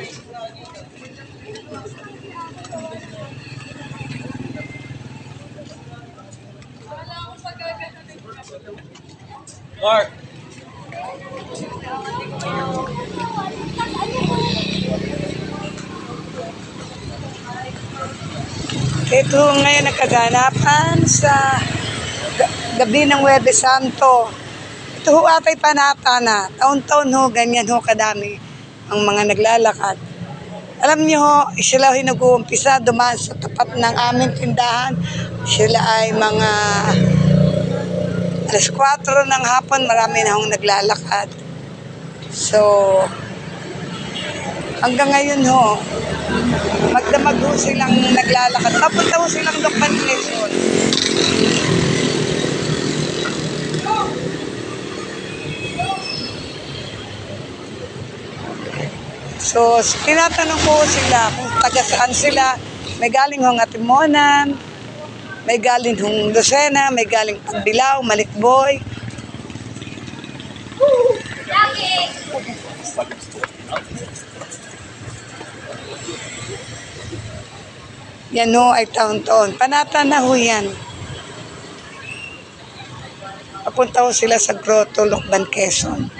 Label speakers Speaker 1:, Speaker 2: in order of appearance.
Speaker 1: Mark.
Speaker 2: Ito ngayon nagkaganapan sa gabi ng Huwebes Santo. Ito ho atay panata na. Taon-taon ho, ganyan ho kadami ang mga naglalakad. Alam niyo ho, sila ho nag-uumpisa dumaan sa tapat ng aming tindahan. Sila ay mga alas 4 ng hapon, marami na hong naglalakad. So, hanggang ngayon ho, magdamag ho silang naglalakad. Papunta ho silang Lokban Quezon. So, tinatanong ko sila kung taga saan sila. May galing hong Atimonan, may galing hong Lucena, may galing Pagbilao, Malikboy. Yan ho ay taon-taon. Panata na ho yan. Papunta ho sila sa Grotto, Lokban, Quezon.